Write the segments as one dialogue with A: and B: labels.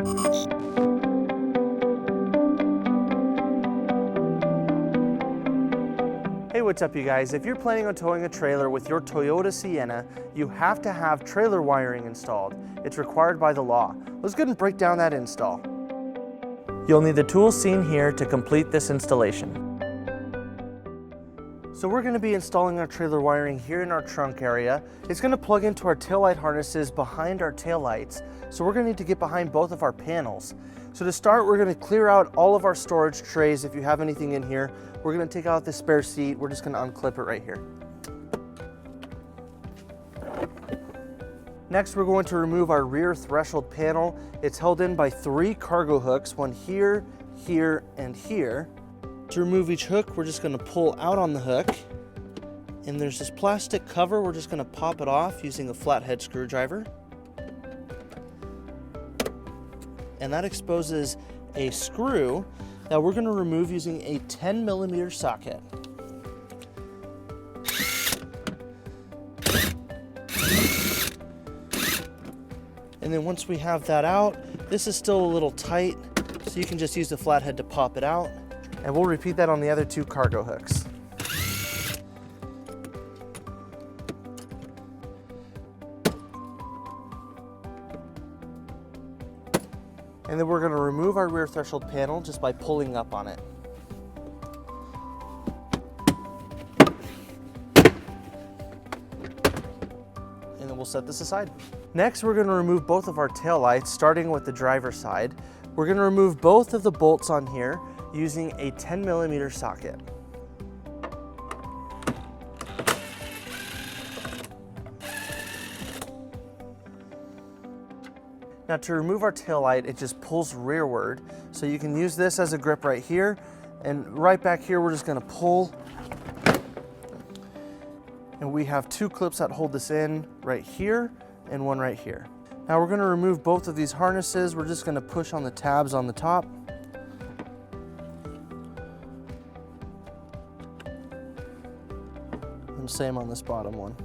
A: Hey, what's up you guys? If you're planning on towing a trailer with your Toyota Sienna, you have to have trailer wiring installed. It's required by the law. Let's go ahead and break down that install. You'll need the tools seen here to complete this installation. So we're going to be installing our trailer wiring here in our trunk area. It's going to plug into our taillight harnesses behind our taillights. So we're going to need to get behind both of our panels. So to start, we're going to clear out all of our storage trays if you have anything in here. We're going to take out the spare seat. We're just going to unclip it right here. Next, we're going to remove our rear threshold panel. It's held in by 3 cargo hooks, one here, here, and here. To remove each hook, we're just going to pull out on the hook. And there's this plastic cover. We're just going to pop it off using a flathead screwdriver. And that exposes a screw that we're going to remove using a 10mm socket. And then once we have that out, this is still a little tight, so you can just use the flathead to pop it out. And we'll repeat that on the other 2 cargo hooks. And then we're going to remove our rear threshold panel just by pulling up on it. And then we'll set this aside. Next, we're going to remove both of our tail lights, starting with the driver's side. We're going to remove both of the bolts on here using a 10mm socket. Now to remove our tail light, it just pulls rearward. So you can use this as a grip right here, and right back here we're just going to pull. And we have 2 clips that hold this in right here and one right here. Now we're going to remove both of these harnesses. We're just going to push on the tabs on the top. And same on this bottom one.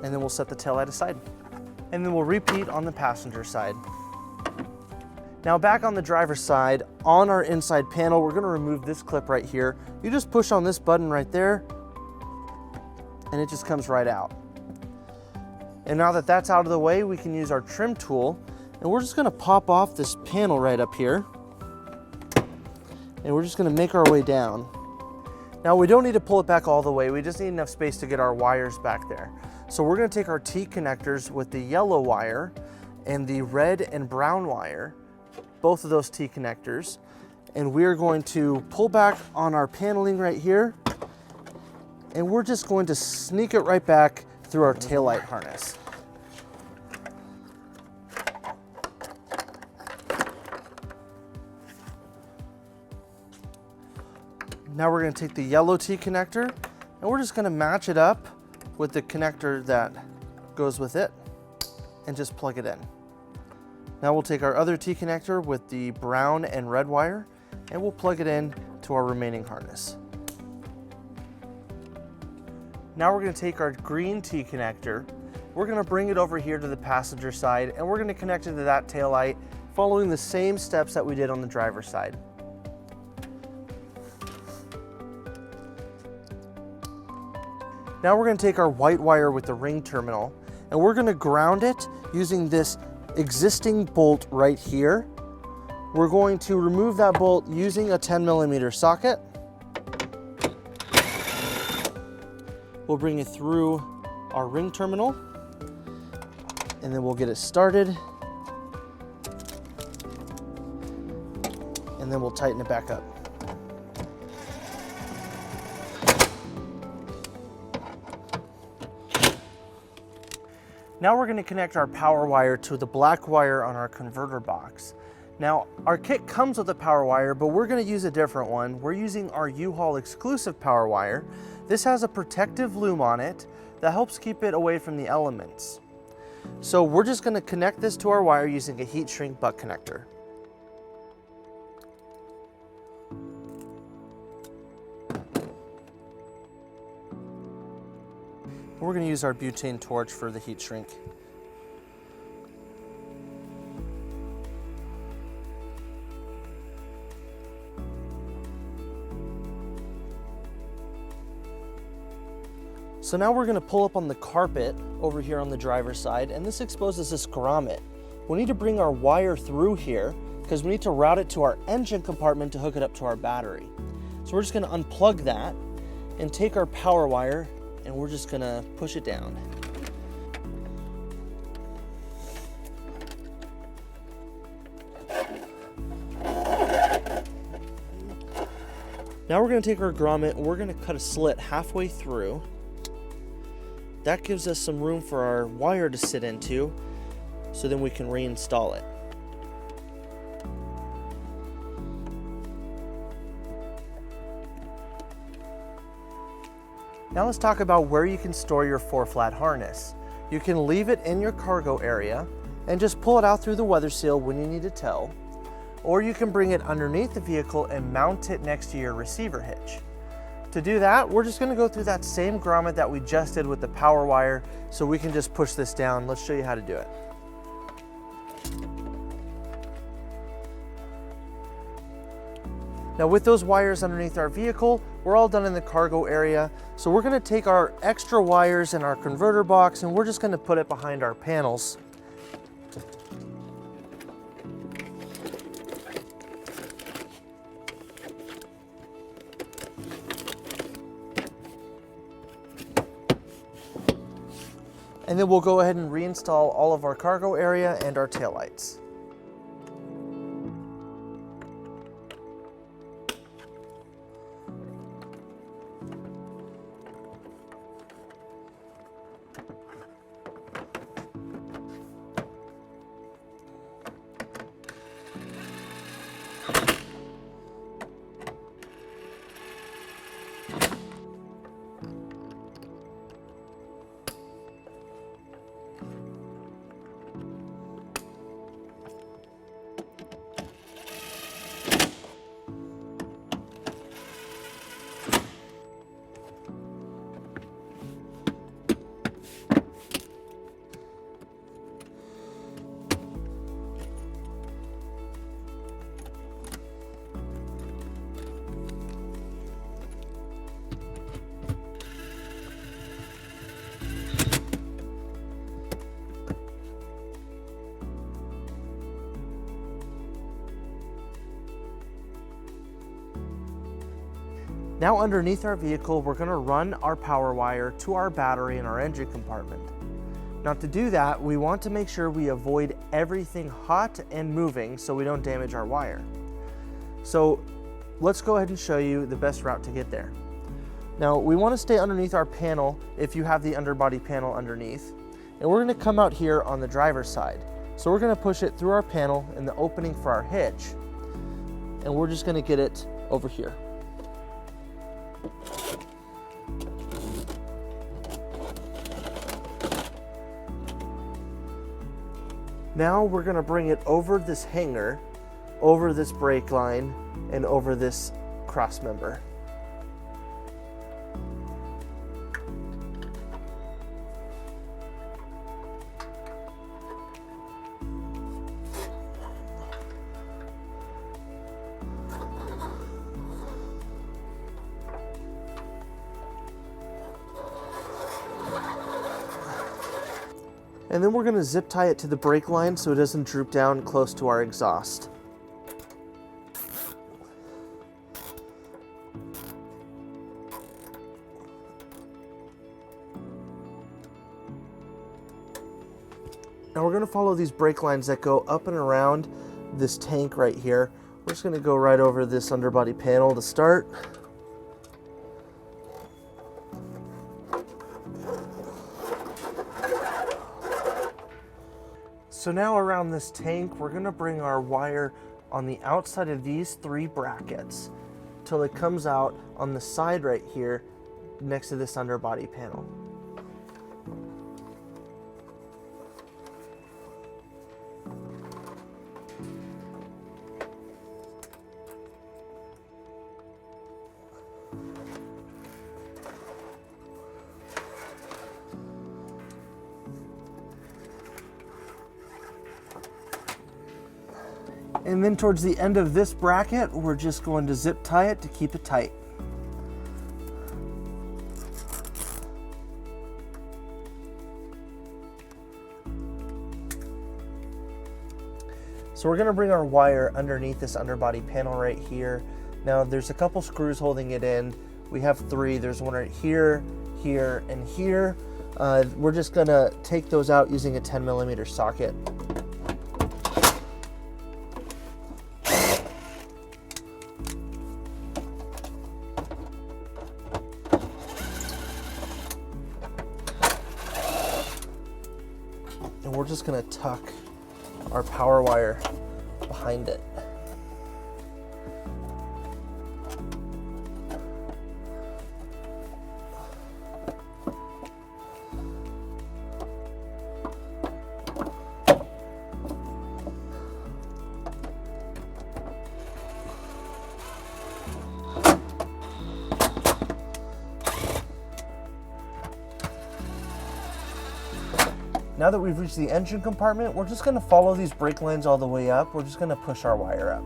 A: And then we'll set the taillight aside. And then we'll repeat on the passenger side. Now back on the driver's side, on our inside panel, we're going to remove this clip right here. You just push on this button right there, and it just comes right out. And now that that's out of the way, we can use our trim tool, and we're just going to pop off this panel right up here. And we're just going to make our way down. Now we don't need to pull it back all the way, we just need enough space to get our wires back there. So we're going to take our T connectors with the yellow wire and the red and brown wire, both of those T connectors, and we're going to pull back on our paneling right here, and we're just going to sneak it right back through our taillight harness. Now we're going to take the yellow T connector, and we're just going to match it up with the connector that goes with it and just plug it in. Now we'll take our other T connector with the brown and red wire, and we'll plug it in to our remaining harness. Now we're going to take our green T connector, we're going to bring it over here to the passenger side, and we're going to connect it to that taillight following the same steps that we did on the driver's side. Now we're going to take our white wire with the ring terminal, and we're going to ground it using this existing bolt right here. We're going to remove that bolt using a 10mm socket. We'll bring it through our ring terminal, and then we'll get it started, and then we'll tighten it back up. Now we're going to connect our power wire to the black wire on our converter box. Now our kit comes with a power wire, but we're going to use a different one. We're using our U-Haul exclusive power wire. This has a protective loom on it that helps keep it away from the elements. So we're just going to connect this to our wire using a heat shrink butt connector. We're going to use our butane torch for the heat shrink. So now we're going to pull up on the carpet over here on the driver's side, and this exposes this grommet. We need to bring our wire through here because we need to route it to our engine compartment to hook it up to our battery. So we're just going to unplug that and take our power wire, and we're just going to push it down. Now we're going to take our grommet and we're going to cut a slit halfway through. That gives us some room for our wire to sit into, so then we can reinstall it. Now let's talk about where you can store your 4-flat harness. You can leave it in your cargo area and just pull it out through the weather seal when you need to tow, or you can bring it underneath the vehicle and mount it next to your receiver hitch. To do that, we're just going to go through that same grommet that we just did with the power wire, so we can just push this down. Let's show you how to do it. Now with those wires underneath our vehicle, we're all done in the cargo area. So we're going to take our extra wires in our converter box and we're just going to put it behind our panels. And then we'll go ahead and reinstall all of our cargo area and our taillights. Now underneath our vehicle, we're going to run our power wire to our battery in our engine compartment. Now to do that, we want to make sure we avoid everything hot and moving so we don't damage our wire. So let's go ahead and show you the best route to get there. Now we want to stay underneath our panel if you have the underbody panel underneath. And we're going to come out here on the driver's side. So we're going to push it through our panel in the opening for our hitch. And we're just going to get it over here. Now we're going to bring it over this hanger, over this brake line, and over this cross member. And then we're going to zip tie it to the brake line so it doesn't droop down close to our exhaust. Now we're going to follow these brake lines that go up and around this tank right here. We're just going to go right over this underbody panel to start. So now around this tank, we're going to bring our wire on the outside of these 3 brackets till it comes out on the side right here next to this underbody panel. And then towards the end of this bracket, we're just going to zip tie it to keep it tight. So we're going to bring our wire underneath this underbody panel right here. Now there's a couple screws holding it in. We have 3. There's one right here, here, and here. We're just going to take those out using a 10mm socket. And we're just going to tuck our power wire behind it. Now that we've reached the engine compartment, we're just going to follow these brake lines all the way up. We're just going to push our wire up.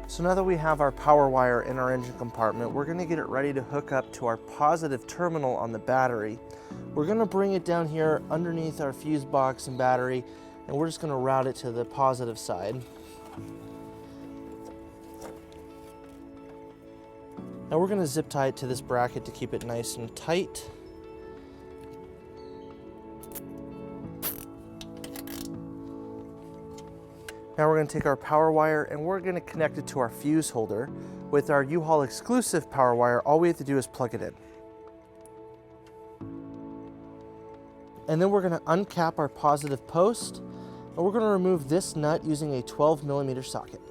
A: So now that we have our power wire in our engine compartment, we're going to get it ready to hook up to our positive terminal on the battery. We're going to bring it down here underneath our fuse box and battery, and we're just going to route it to the positive side. Now we're going to zip tie it to this bracket to keep it nice and tight. Now we're going to take our power wire and we're going to connect it to our fuse holder. With our U-Haul exclusive power wire, all we have to do is plug it in. And then we're going to uncap our positive post, and we're going to remove this nut using a 12mm socket.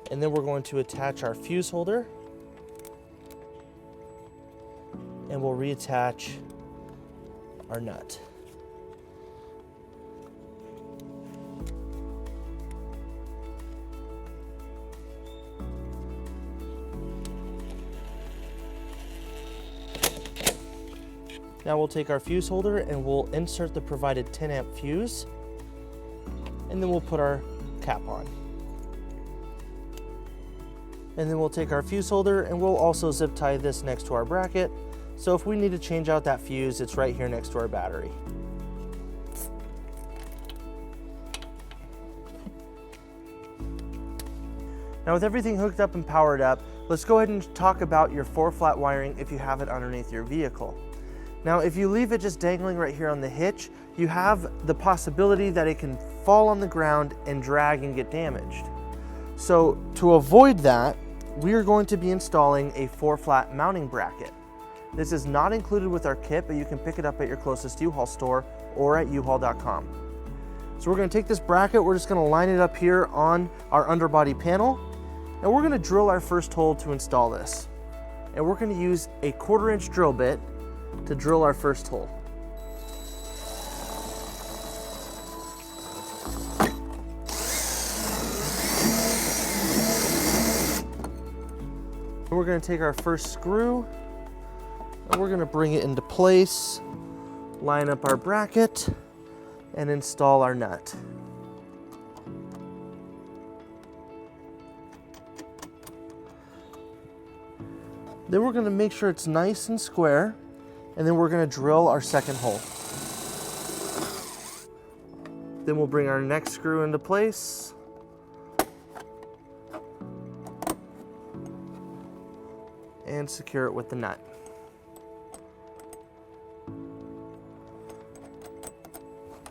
A: And then we're going to attach our fuse holder, and we'll reattach our nut. Now we'll take our fuse holder and we'll insert the provided 10-amp fuse, and then we'll put our cap on. And then we'll take our fuse holder and we'll also zip tie this next to our bracket. So if we need to change out that fuse, it's right here next to our battery. Now with everything hooked up and powered up, let's go ahead and talk about your 4-flat wiring if you have it underneath your vehicle. Now if you leave it just dangling right here on the hitch, you have the possibility that it can fall on the ground and drag and get damaged. So to avoid that, we are going to be installing a 4-flat mounting bracket. This is not included with our kit, but you can pick it up at your closest U-Haul store or at uhaul.com. So we're going to take this bracket, we're just going to line it up here on our underbody panel, and we're going to drill our first hole to install this. And we're going to use a 1/4-inch drill bit to drill our first hole. We're going to take our first screw and we're going to bring it into place, line up our bracket, and install our nut. Then we're going to make sure it's nice and square, and then we're going to drill our second hole. Then we'll bring our next screw into place. And secure it with the nut.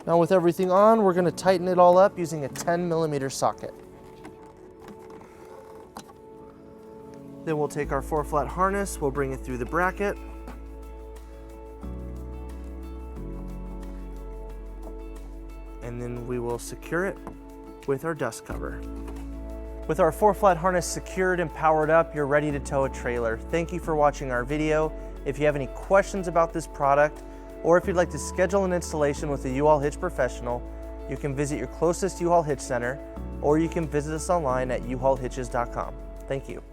A: Now with everything on, we're going to tighten it all up using a 10mm socket. Then we'll take our 4-flat harness, we'll bring it through the bracket. And then we will secure it with our dust cover. With our 4-flat harness secured and powered up, you're ready to tow a trailer. Thank you for watching our video. If you have any questions about this product, or if you'd like to schedule an installation with a U-Haul Hitch professional, You can visit your closest U-Haul Hitch Center, or you can visit us online at uhaulhitches.com. Thank you.